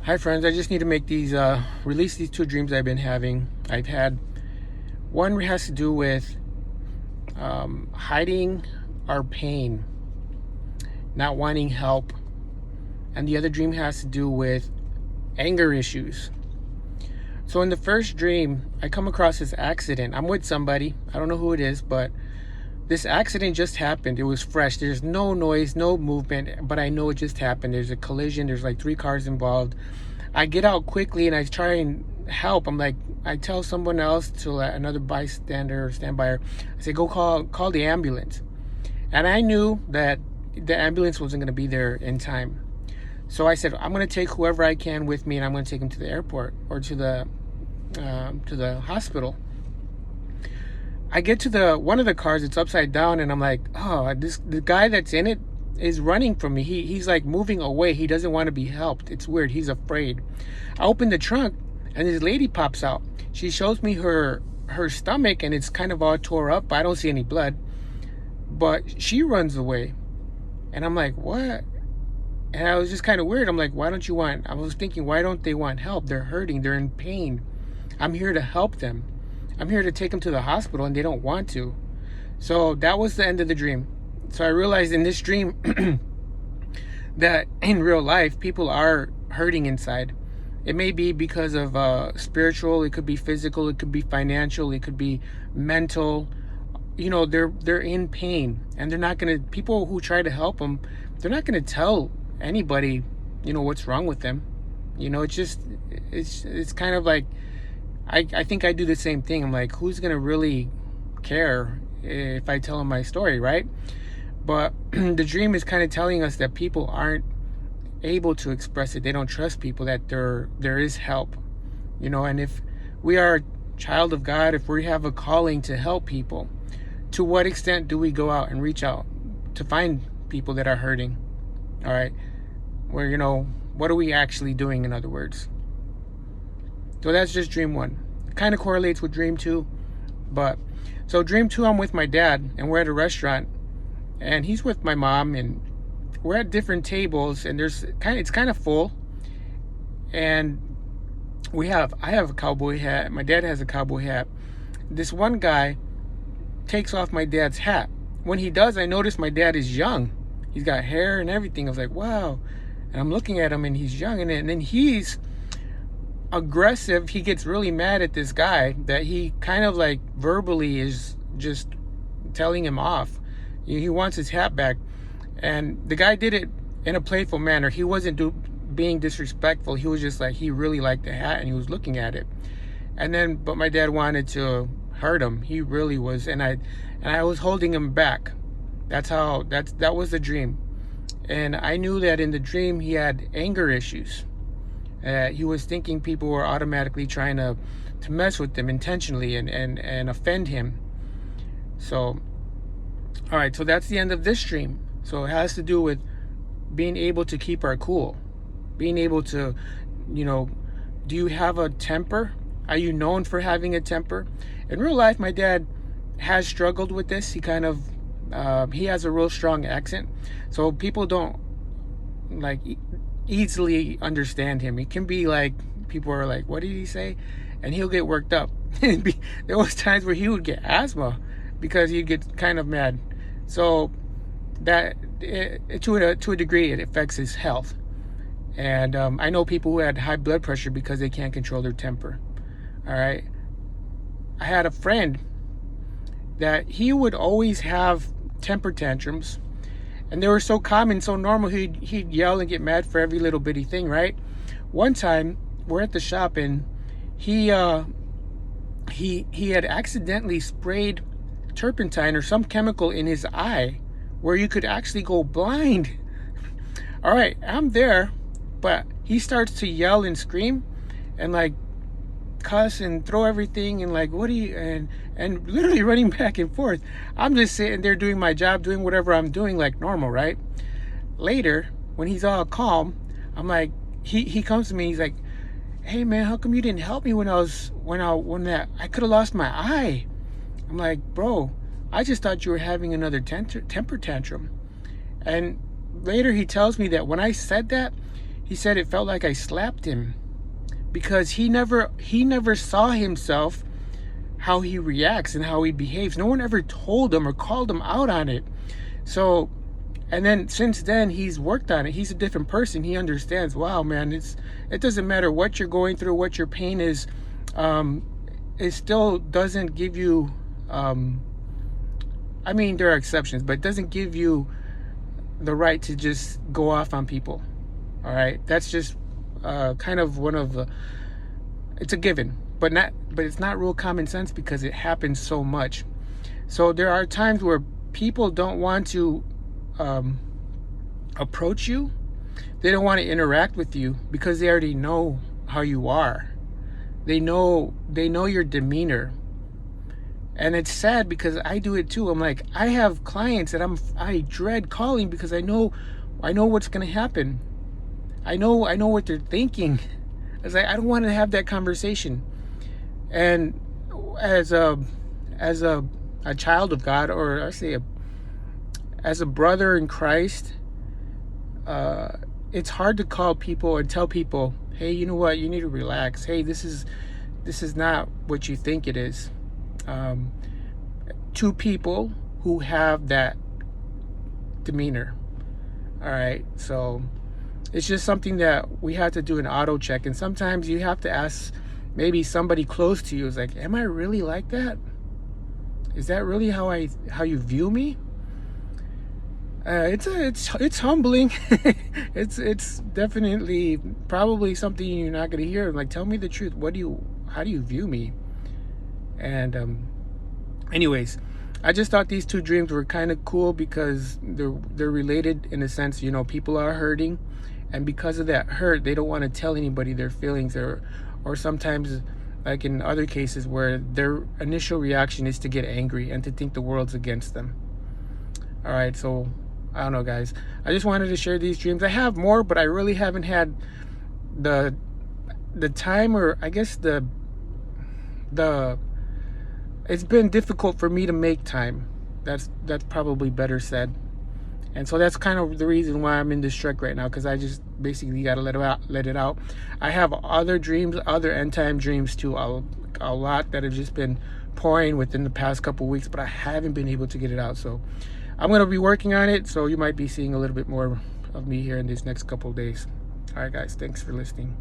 Hi friends, I just need to make these release these two dreams I've been having. I've had one has to do with hiding our pain, not wanting help, and the other dream has to do with anger issues. So in the first dream, I come across this accident. I'm with somebody. I don't know who it is, but this accident just happened. It was fresh. There's no noise, no movement, but I know it just happened. There's a collision. There's like 3 cars involved. I get out quickly and I try and help. I tell someone else, to let another bystander or standby. I say, go call the ambulance. And I knew that the ambulance wasn't going to be there in time. So I said, I'm going to take whoever I can with me, and I'm going to take them to the airport or to the hospital. I get to one of the cars. It's upside down, and I'm like, oh, the guy that's in it is running from me. He's like moving away. He doesn't want to be helped. It's weird. He's afraid. I open the trunk, and this lady pops out. She shows me her stomach, and it's kind of all tore up. I don't see any blood, but she runs away, and I'm like, what? And I was just kind of weird. I'm like, I was thinking, why don't they want help? They're hurting. They're in pain. I'm here to help them. I'm here to take them to the hospital, and they don't want to. So that was the end of the dream. So I realized in this dream that in real life, people are hurting inside. It may be because of spiritual, it could be physical, it could be financial, it could be mental. They're in pain, and they're not going to, people who try to help them, they're not going to tell anybody, what's wrong with them. It's kind of like, I think I do the same thing. I'm like, who's going to really care if I tell them my story, right? But the dream is kind of telling us that people aren't able to express it. They don't trust people, that there is help, and if we are a child of God, if we have a calling to help people, to what extent do we go out and reach out to find people that are hurting? All right. Where, what are we actually doing, in other words? So that's just dream one. It kind of correlates with dream two. But so dream two, I'm with my dad, and we're at a restaurant, and he's with my mom, and we're at different tables, and it's kind of full. And I have a cowboy hat. My dad has a cowboy hat. This one guy takes off my dad's hat. When he does, I notice my dad is young. He's got hair and everything. I was like, wow. And I'm looking at him, and he's young, and then he's aggressive. He gets really mad at this guy that he kind of like verbally is just telling him off. He wants his hat back, and the guy did it in a playful manner. He wasn't being disrespectful. He was just like, he really liked the hat, and he was looking at it. But my dad wanted to hurt him. He really was, and I was holding him back. That was the dream. And I knew that in the dream he had anger issues. He was thinking people were automatically trying to mess with him intentionally and offend him. So, all right, so that's the end of this dream. So it has to do with being able to keep our cool. Being able to, do you have a temper? Are you known for having a temper? In real life, my dad has struggled with this. He kind of, he has a real strong accent. So people don't easily understand him. He can be like, people are like, what did he say? And he'll get worked up. There was times where he would get asthma because he'd get kind of mad. So that to a degree, it affects his health. And I know people who had high blood pressure because they can't control their temper. All right. I had a friend that he would always have temper tantrums, and they were so common, so normal. He'd yell and get mad for every little bitty thing, right? One time we're at the shop, and he had accidentally sprayed turpentine or some chemical in his eye where you could actually go blind. All right, I'm there, but he starts to yell and scream and like cuss and throw everything and like, what do you, and literally running back and forth. I'm just sitting there doing my job, doing whatever I'm doing like normal, right? Later, when he's all calm, I'm like, he comes to me, he's like, hey man, how come you didn't help me when I could have lost my eye? I'm like, bro, I just thought you were having another temper tantrum. And later he tells me that when I said that, He said it felt like I slapped him because he never saw himself, how he reacts and how he behaves. No one ever told him or called him out on it. So, and then since then he's worked on it. He's a different person. He understands, wow, man, it doesn't matter what you're going through, what your pain is. It still doesn't give you, I mean, there are exceptions, but it doesn't give you the right to just go off on people. All right, that's just kind of one of the, it's a given, but it's not real common sense because it happens so much. So there are times where people don't want to approach you. They don't want to interact with you because they already know how you are. They know your demeanor. And it's sad because I do it too. I'm like, I have clients that I dread calling because I know what's going to happen. I know what they're thinking. I was like, I don't want to have that conversation. And as a child of God, or I say as a brother in Christ, it's hard to call people and tell people, hey, you know what, you need to relax. Hey, this is not what you think it is. To people who have that demeanor. All right, so it's just something that we have to do an auto check, and sometimes you have to ask maybe somebody close to you, is like, am I really like that? Is that really how you view me? It's humbling. it's definitely probably something you're not gonna hear. Like, tell me the truth. How do you view me? And anyways, I just thought these two dreams were kind of cool because they're related in a sense. You know, people are hurting, and because of that hurt, they don't want to tell anybody their feelings, or sometimes, like in other cases, where their initial reaction is to get angry and to think the world's against them. All right, so I don't know, guys. I just wanted to share these dreams. I have more, but I really haven't had the time, or I guess the it's been difficult for me to make time. That's probably better said. And so that's kind of the reason why I'm in this trek right now, because I just basically got to let it out. I have other dreams, other end time dreams too, a lot that have just been pouring within the past couple weeks, but I haven't been able to get it out. So I'm going to be working on it. So you might be seeing a little bit more of me here in these next couple of days. All right, guys, thanks for listening.